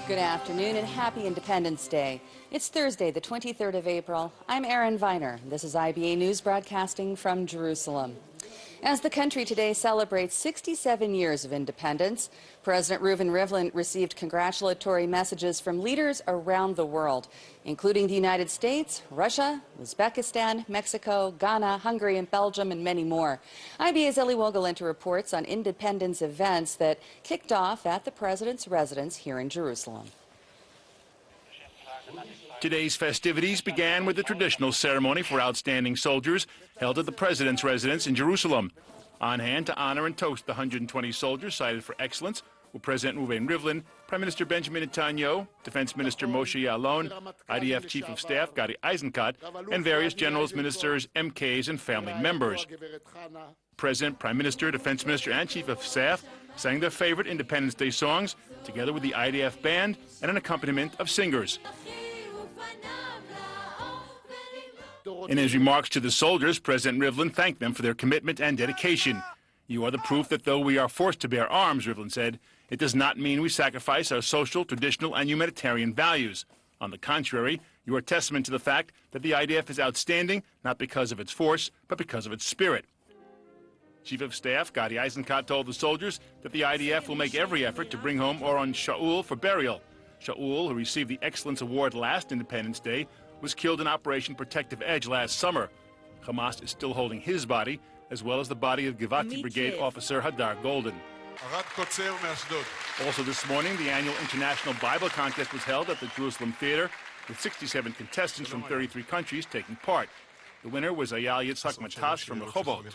Good afternoon and happy Independence Day. It's Thursday, the 23rd of April. I'm Erin Viner. This is IBA News broadcasting from Jerusalem. As the country today celebrates 67 years of independence, President Reuven Rivlin received congratulatory messages from leaders around the world, including the United States, Russia, Uzbekistan, Mexico, Ghana, Hungary, and Belgium, and many more. IBA's Eli Wogelenter reports on independence events that kicked off at the president's residence here in Jerusalem. Today's festivities began with the traditional ceremony for outstanding soldiers held at the president's residence in Jerusalem. On hand to honor and toast the 120 soldiers cited for excellence were President Reuven Rivlin, Prime Minister Benjamin Netanyahu, Defense Minister Moshe Ya'alon, IDF Chief of Staff Gadi Eisenkot, and various generals, ministers, MKs, and family members. President, Prime Minister, Defense Minister, and Chief of Staff sang their favorite Independence Day songs, together with the IDF band and an accompaniment of singers. In his remarks to the soldiers, President Rivlin thanked them for their commitment and dedication. "You are the proof that though we are forced to bear arms," Rivlin said, "it does not mean we sacrifice our social, traditional, and humanitarian values. On the contrary, you are testament to the fact that the IDF is outstanding, not because of its force, but because of its spirit." Chief of Staff Gadi Eisenkot told the soldiers that the IDF will make every effort to bring home Oron Shaul for burial. Shaul, who received the Excellence Award last Independence Day, was killed in Operation Protective Edge last summer. Hamas is still holding his body, as well as the body of Givati Brigade officer Hadar Golden. Also this morning, the annual International Bible Contest was held at the Jerusalem Theater, with 67 contestants from 33 countries taking part. The winner was Ayal Yitzhak Matas from Rehovot.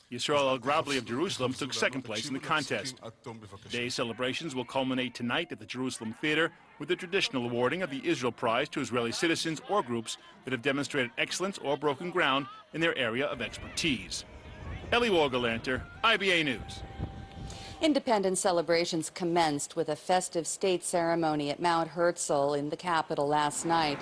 Yisrael El-Grabli of Jerusalem took second place in the contest. Today's celebrations will culminate tonight at the Jerusalem Theater with the traditional awarding of the Israel Prize to Israeli citizens or groups that have demonstrated excellence or broken ground in their area of expertise. Eli Wogelenter, IBA News. Independence celebrations commenced with a festive state ceremony at Mount Herzl in the capital last night,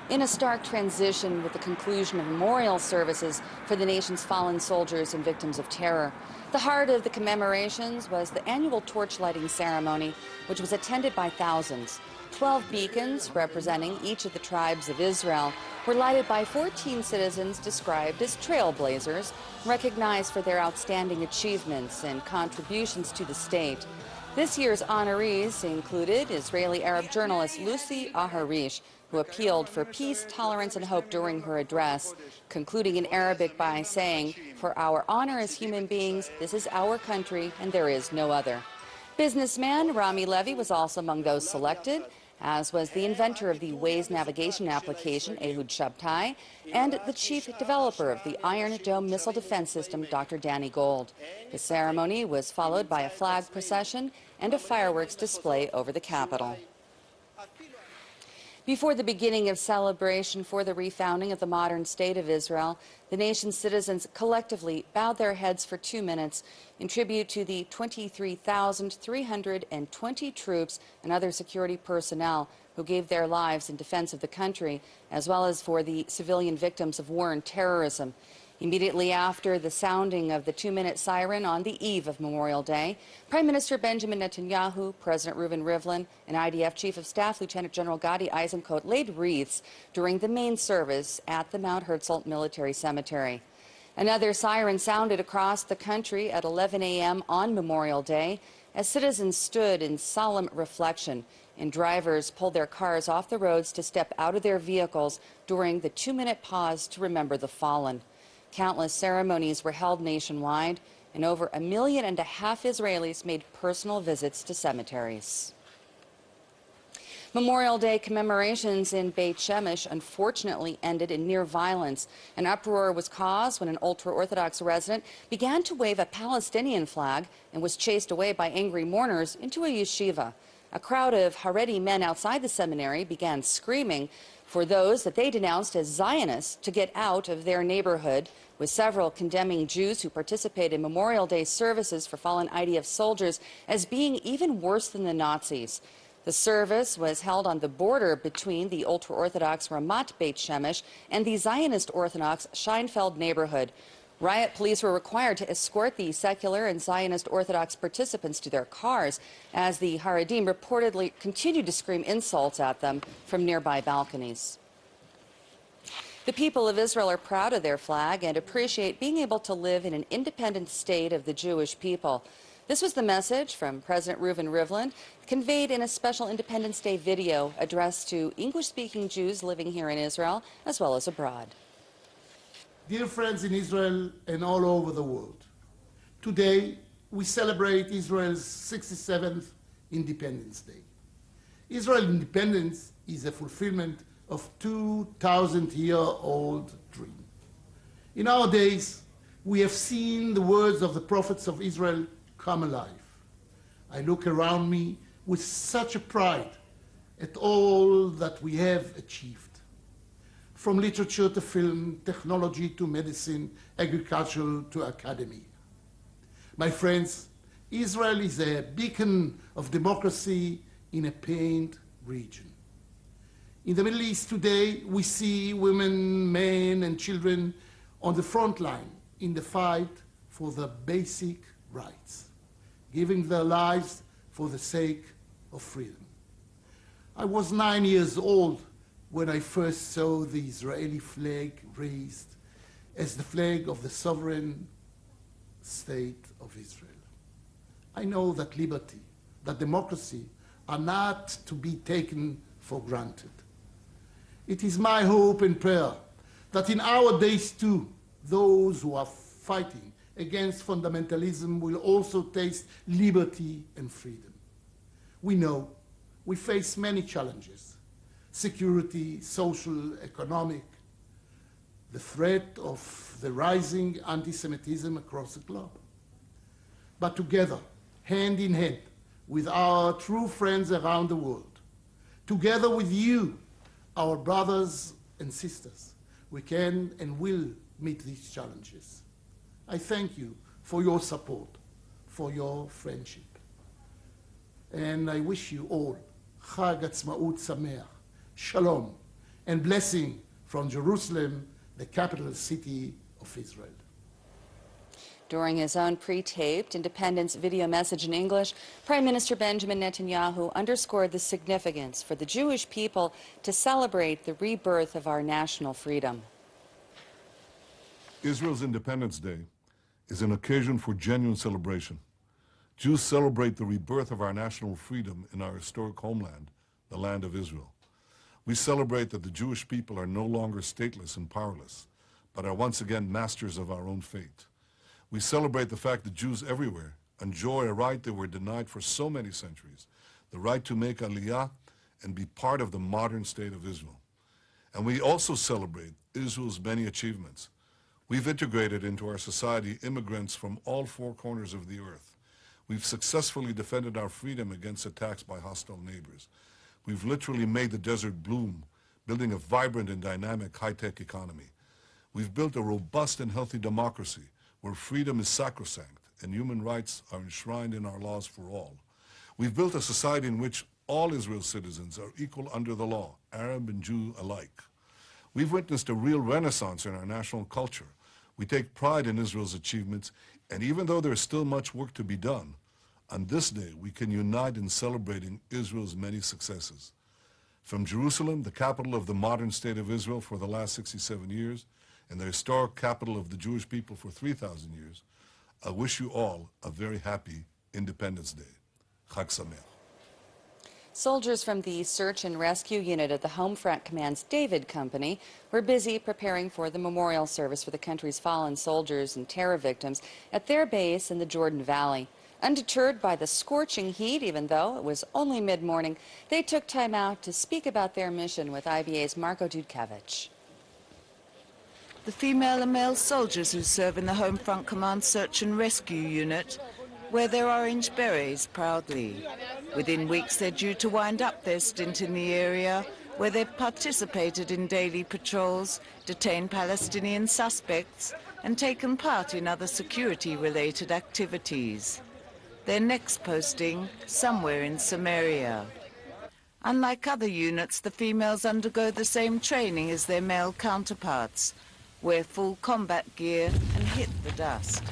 in a stark transition with the conclusion of memorial services for the nation's fallen soldiers and victims of terror. The heart of the commemorations was the annual torch-lighting ceremony, which was attended by thousands. 12 beacons, representing each of the tribes of Israel, were lighted by 14 citizens described as trailblazers, recognized for their outstanding achievements and contributions to the state. This year's honorees included Israeli Arab journalist Lucy Aharish, who appealed for peace, tolerance, and hope during her address, concluding in Arabic by saying, "For our honor as human beings, this is our country and there is no other." Businessman Rami Levy was also among those selected, as was the inventor of the Waze navigation application, Ehud Shabtai, and the chief developer of the Iron Dome missile defense system, Dr. Danny Gold. The ceremony was followed by a flag procession and a fireworks display over the Capitol. Before the beginning of celebration for the refounding of the modern state of Israel, the nation's citizens collectively bowed their heads for 2 minutes in tribute to the 23,320 troops and other security personnel who gave their lives in defense of the country, as well as for the civilian victims of war and terrorism. Immediately after the sounding of the 2-minute siren on the eve of Memorial Day, Prime Minister Benjamin Netanyahu, President Reuven Rivlin, and IDF Chief of Staff Lieutenant General Gadi Eisenkot laid wreaths during the main service at the Mount Herzl Military Cemetery. Another siren sounded across the country at 11 a.m. on Memorial Day as citizens stood in solemn reflection and drivers pulled their cars off the roads to step out of their vehicles during the 2-minute pause to remember the fallen. Countless ceremonies were held nationwide, and over 1.5 million Israelis made personal visits to cemeteries. Memorial Day commemorations in Beit Shemesh unfortunately ended in near violence. An uproar was caused when an ultra-Orthodox resident began to wave a Palestinian flag and was chased away by angry mourners into a yeshiva. A crowd of Haredi men outside the seminary began screaming for those that they denounced as Zionists to get out of their neighborhood, with several condemning Jews who participated in Memorial Day services for fallen IDF soldiers as being even worse than the Nazis. The service was held on the border between the ultra-Orthodox Ramat Beit Shemesh and the Zionist Orthodox Scheinfeld neighborhood. Riot police were required to escort the secular and Zionist Orthodox participants to their cars as the Haredim reportedly continued to scream insults at them from nearby balconies. The people of Israel are proud of their flag and appreciate being able to live in an independent state of the Jewish people. This was the message from President Reuven Rivlin, conveyed in a special Independence Day video addressed to English-speaking Jews living here in Israel as well as abroad. Dear friends in Israel and all over the world, today we celebrate Israel's 67th Independence Day. Israel's independence is a fulfillment of 2,000-year-old dream. In our days, we have seen the words of the prophets of Israel come alive. I look around me with such a pride at all that we have achieved. From literature to film, technology to medicine, agriculture to academy. My friends, Israel is a beacon of democracy in a pained region. In the Middle East today, we see women, men, and children on the front line in the fight for the basic rights, giving their lives for the sake of freedom. I was 9 years old when I first saw the Israeli flag raised as the flag of the sovereign state of Israel. I know that liberty, that democracy are not to be taken for granted. It is my hope and prayer that in our days too, those who are fighting against fundamentalism will also taste liberty and freedom. We know we face many challenges: security, social, economic, the threat of the rising anti-Semitism across the globe. But together, hand in hand, with our true friends around the world, together with you, our brothers and sisters, we can and will meet these challenges. I thank you for your support, for your friendship. And I wish you all Chag Atzmaut Sameach, Shalom, and blessing from Jerusalem, the capital city of Israel. During his own pre-taped Independence video message in English, Prime Minister Benjamin Netanyahu underscored the significance for the Jewish people to celebrate the rebirth of our national freedom. Israel's Independence Day is an occasion for genuine celebration. Jews celebrate the rebirth of our national freedom in our historic homeland, the land of Israel. We celebrate that the Jewish people are no longer stateless and powerless, but are once again masters of our own fate. We celebrate the fact that Jews everywhere enjoy a right they were denied for so many centuries, the right to make Aliyah and be part of the modern state of Israel. And we also celebrate Israel's many achievements. We've integrated into our society immigrants from all four corners of the earth. We've successfully defended our freedom against attacks by hostile neighbors. We've literally made the desert bloom, building a vibrant and dynamic high-tech economy. We've built a robust and healthy democracy where freedom is sacrosanct and human rights are enshrined in our laws for all. We've built a society in which all Israel's citizens are equal under the law, Arab and Jew alike. We've witnessed a real renaissance in our national culture. We take pride in Israel's achievements, and even though there's still much work to be done, on this day we can unite in celebrating Israel's many successes. From Jerusalem, the capital of the modern state of Israel for the last 67 years, and the historic capital of the Jewish people for 3,000 years, I wish you all a very happy Independence Day. Chag Sameach. Soldiers from the Search and Rescue Unit at the Homefront Command's David Company were busy preparing for the memorial service for the country's fallen soldiers and terror victims at their base in the Jordan Valley. Undeterred by the scorching heat, even though it was only mid-morning, they took time out to speak about their mission with IBA's Marco Dudkevich. The female and male soldiers who serve in the Homefront Command Search and Rescue Unit wear their orange berets proudly. Within weeks, they're due to wind up their stint in the area, where they've participated in daily patrols, detained Palestinian suspects, and taken part in other security-related activities. Their next posting, somewhere in Samaria. Unlike other units, the females undergo the same training as their male counterparts. wear full combat gear and hit the dust.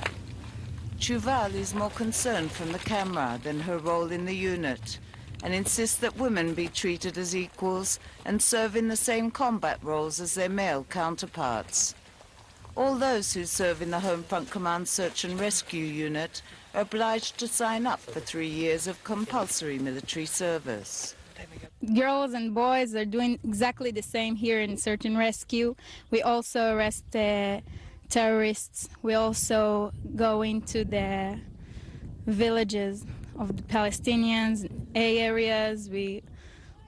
Chuval is more concerned from the camera than her role in the unit and insists that women be treated as equals and serve in the same combat roles as their male counterparts. All those who serve in the Home Front Command Search and Rescue Unit are obliged to sign up for 3 years of compulsory military service. Girls and boys are doing exactly the same here in Search and Rescue. We also arrest terrorists. We also go into the villages of the Palestinians, areas. We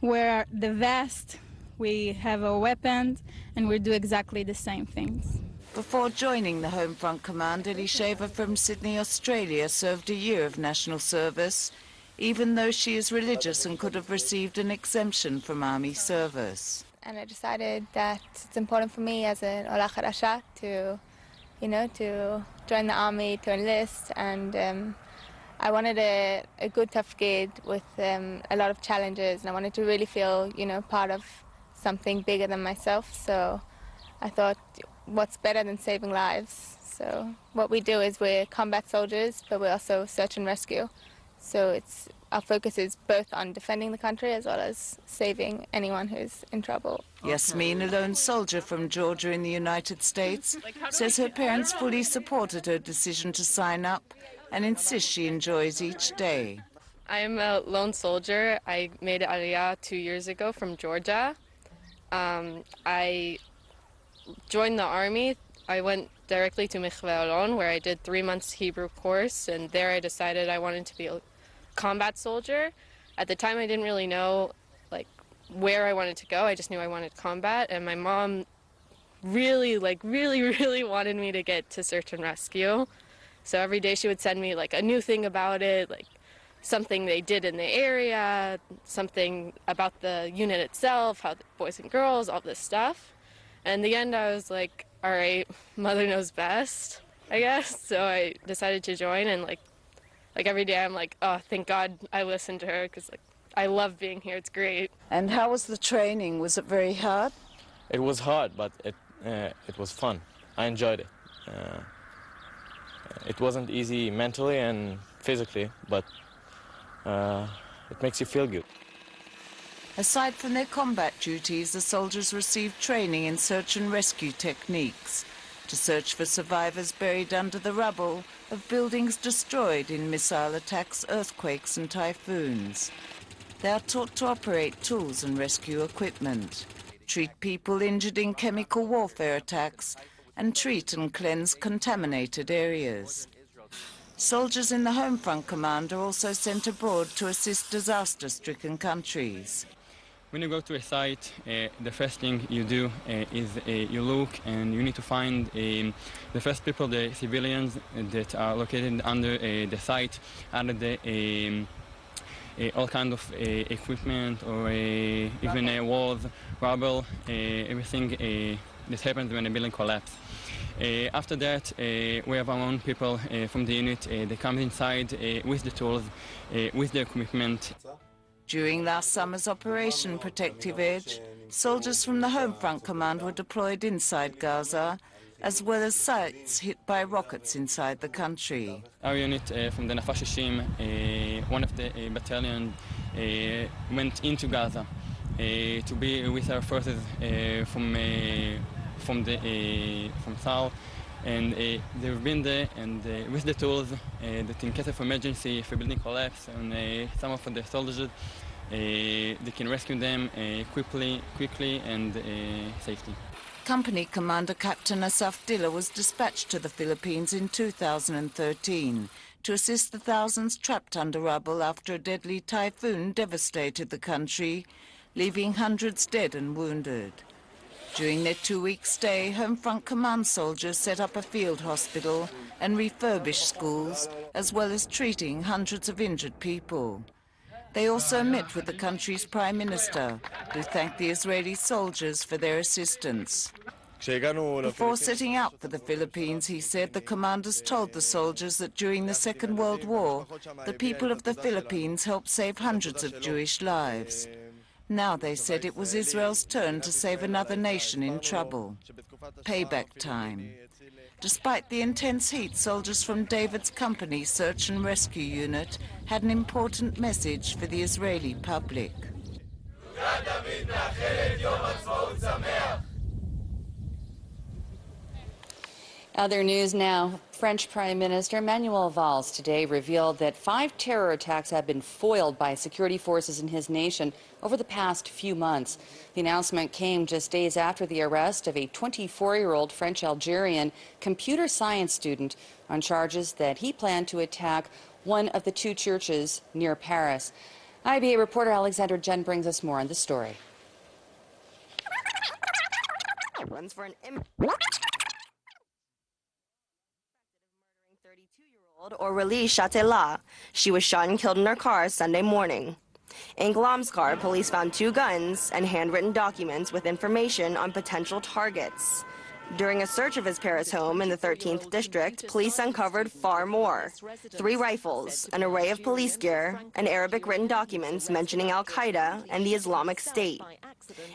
wear the vest, we have our weapons, and we do exactly the same things. Before joining the Home Front Command, Elisheva from Sydney, Australia, served a year of national service, even though she is religious and could have received an exemption from army service. And I decided that it's important for me as an Ola Kharasha to join the army, to enlist, and I wanted a good tafkid with a lot of challenges, and I wanted to really feel, part of something bigger than myself. So I thought, what's better than saving lives? So what we do is we're combat soldiers, but we're also search and rescue. So our focus is both on defending the country as well as saving anyone who's in trouble. Yasmin, a lone soldier from Georgia in the United States, says her parents fully supported her decision to sign up and insists she enjoys each day. I'm a lone soldier. I made Aliyah 2 years ago from Georgia. I joined the army. I went directly to Mikveh Alon, where I did 3 months Hebrew course, and there I decided I wanted to be a combat soldier. At the time I didn't really know where I wanted to go. I just knew I wanted combat, and my mom really wanted me to get to search and rescue. So every day she would send me a new thing about it, something they did in the area, something about the unit itself, how the boys and girls, all this stuff. And in the end I was like, all right, mother knows best, I guess. So I decided to join, and every day I'm like, oh, thank God I listened to her, because I love being here. It's great. And how was the training? Was it very hard? It was hard, but it was fun. I enjoyed it. It wasn't easy mentally and physically, but it makes you feel good. Aside from their combat duties, the soldiers received training in search and rescue techniques to search for survivors buried under the rubble of buildings destroyed in missile attacks, earthquakes and typhoons. They are taught to operate tools and rescue equipment, treat people injured in chemical warfare attacks, and treat and cleanse contaminated areas. Soldiers in the Home Front Command are also sent abroad to assist disaster-stricken countries. When you go to a site, the first thing you do is you look, and you need to find the first people, the civilians that are located under the site, under the all kind of equipment, or even walls, rubble, everything that happens when a building collapses. After that, we have our own people from the unit. They come inside with the tools, with the equipment. During last summer's Operation Protective Edge, soldiers from the Home Front Command were deployed inside Gaza, as well as sites hit by rockets inside the country. Our unit from the Nafar Shishim, one of the battalions, went into Gaza to be with our forces from south, and they've been there, and with the tools that in case of emergency, if a building collapses, and some of the soldiers, they can rescue them quickly and safely. Company Commander Captain Asaf Dilla was dispatched to the Philippines in 2013 to assist the thousands trapped under rubble after a deadly typhoon devastated the country, leaving hundreds dead and wounded. During their 2-week stay, Home Front Command soldiers set up a field hospital and refurbished schools, as well as treating hundreds of injured people. They also met with the country's Prime Minister, who thanked the Israeli soldiers for their assistance. Before setting out for the Philippines, he said the commanders told the soldiers that during the Second World War, the people of the Philippines helped save hundreds of Jewish lives. Now they said it was Israel's turn to save another nation in trouble. payback time. Despite the intense heat, soldiers from David's company search and rescue unit had an important message for the Israeli public. Other news now. French Prime Minister Manuel Valls today revealed that 5 terror attacks have been foiled by security forces in his nation over the past few months. The announcement came just days after the arrest of a 24-year-old French-Algerian computer science student on charges that he planned to attack one of the 2 churches near Paris. IBA reporter Alexandra Jen brings us more on the story. Runs for an 32-year-old Aurélie Chatelet. She was shot and killed in her car Sunday morning. In Glam's car, police found 2 guns and handwritten documents with information on potential targets. During a search of his Paris home in the 13th district, police uncovered far more: 3 rifles, an array of police gear, and Arabic-written documents mentioning Al-Qaeda and the Islamic State.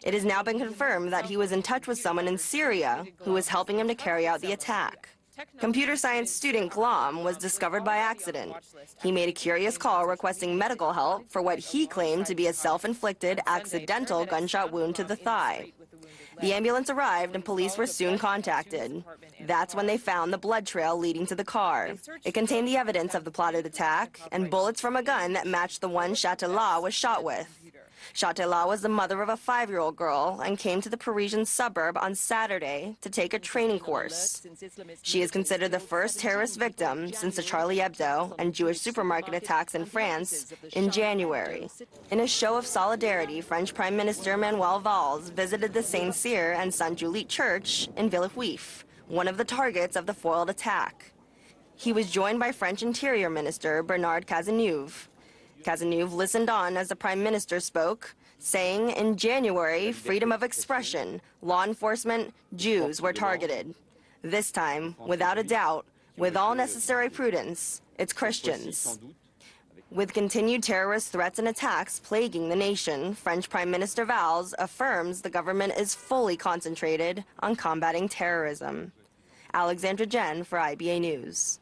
It has now been confirmed that he was in touch with someone in Syria who was helping him to carry out the attack. Computer science student Glam was discovered by accident. He made a curious call requesting medical help for what he claimed to be a self-inflicted accidental gunshot wound to the thigh. The ambulance arrived and police were soon contacted. That's when they found the blood trail leading to the car. It contained the evidence of the plotted attack and bullets from a gun that matched the one Chatelet was shot with. Chatelet was the mother of a 5-year-old girl and came to the Parisian suburb on Saturday to take a training course. She is considered the first terrorist victim since the Charlie Hebdo and Jewish supermarket attacks in France in January. In a show of solidarity, French Prime Minister Manuel Valls visited the Saint-Cyr and Saint-Juliet Church in Villejuif, one of the targets of the foiled attack. He was joined by French Interior Minister Bernard Cazeneuve. Cazeneuve listened on as the Prime Minister spoke, saying in January, freedom of expression, law enforcement, Jews were targeted. This time, without a doubt, with all necessary prudence, it's Christians. With continued terrorist threats and attacks plaguing the nation, French Prime Minister Valls affirms the government is fully concentrated on combating terrorism. Alexandra Jen for IBA News.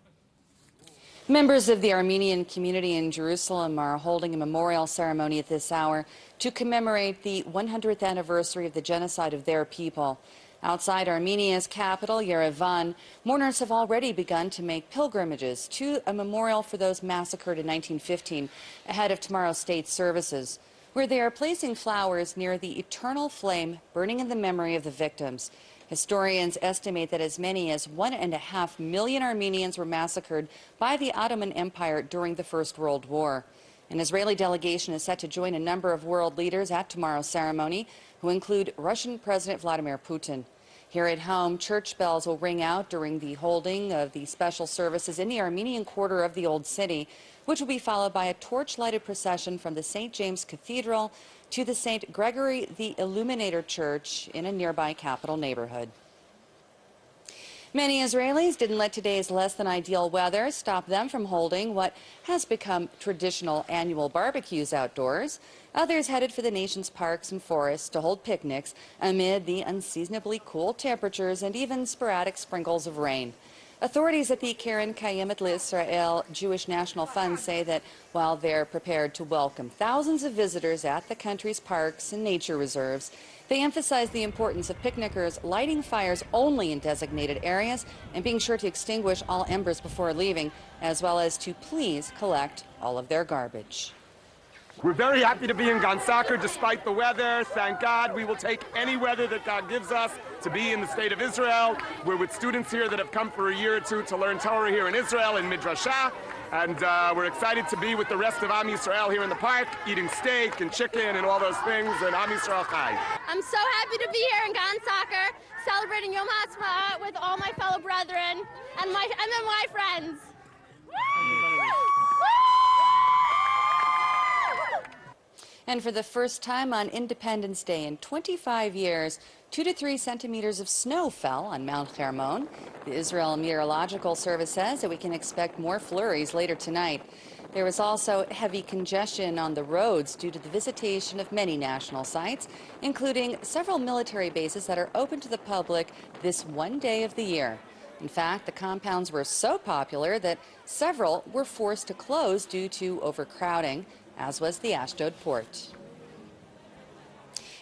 Members of the Armenian community in Jerusalem are holding a memorial ceremony at this hour to commemorate the 100th anniversary of the genocide of their people. Outside Armenia's capital, Yerevan, mourners have already begun to make pilgrimages to a memorial for those massacred in 1915 ahead of tomorrow's state services, where they are placing flowers near the eternal flame burning in the memory of the victims. Historians estimate that as many as 1.5 million Armenians were massacred by the Ottoman Empire during the First World War. An Israeli delegation is set to join a number of world leaders at tomorrow's ceremony, who include Russian President Vladimir Putin. Here at home, church bells will ring out during the holding of the special services in the Armenian quarter of the Old City, which will be followed by a torch-lighted procession from the St. James Cathedral to the St. Gregory the Illuminator Church in a nearby capital neighborhood. Many Israelis didn't let today's less-than-ideal weather stop them from holding what has become traditional annual barbecues outdoors. Others headed for the nation's parks and forests to hold picnics amid the unseasonably cool temperatures and even sporadic sprinkles of rain. Authorities at the Keren Kayemet LeIsrael Jewish National Fund say that while they're prepared to welcome thousands of visitors at the country's parks and nature reserves, they emphasize the importance of picnickers lighting fires only in designated areas and being sure to extinguish all embers before leaving, as well as to please collect all of their garbage. We're very happy to be in Gan Sacher despite the weather. Thank God. We will take any weather that God gives us to be in the state of Israel. We're with students here that have come for a year or two to learn Torah here in Israel in Midrashah. And we're excited to be with the rest of Am Yisrael here in the park, eating steak and chicken and all those things, and Am Yisrael Chai. I'm so happy to be here in Gan Sacher, celebrating Yom HaAtzmaut with all my fellow brethren and my friends. And for the first time on Independence Day in 25 years, 2 to 3 centimeters of snow fell on Mount Hermon. The Israel Meteorological Service says that we can expect more flurries later tonight. There was also heavy congestion on the roads due to the visitation of many national sites, including several military bases that are open to the public this one day of the year. In fact, the compounds were so popular that several were forced to close due to overcrowding, as was the Ashdod port.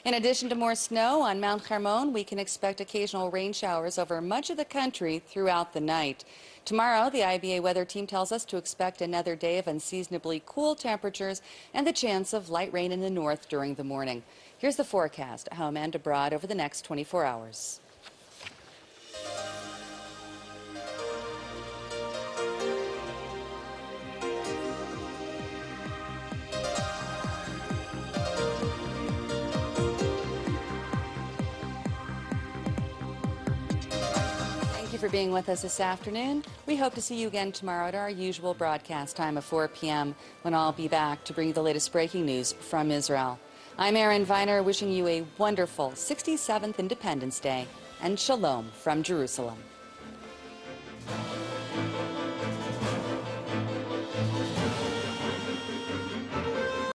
In addition to more snow on Mount Hermon, we can expect occasional rain showers over much of the country throughout the night. Tomorrow, the IBA weather team tells us to expect another day of unseasonably cool temperatures and the chance of light rain in the north during the morning. Here's the forecast at home and abroad over the next 24 hours. Thank you for being with us this afternoon. We hope to see you again tomorrow at our usual broadcast time of 4 p.m. when I'll be back to bring you the latest breaking news from Israel. I'm Erin Viner, wishing you a wonderful 67th Independence Day and Shalom from Jerusalem.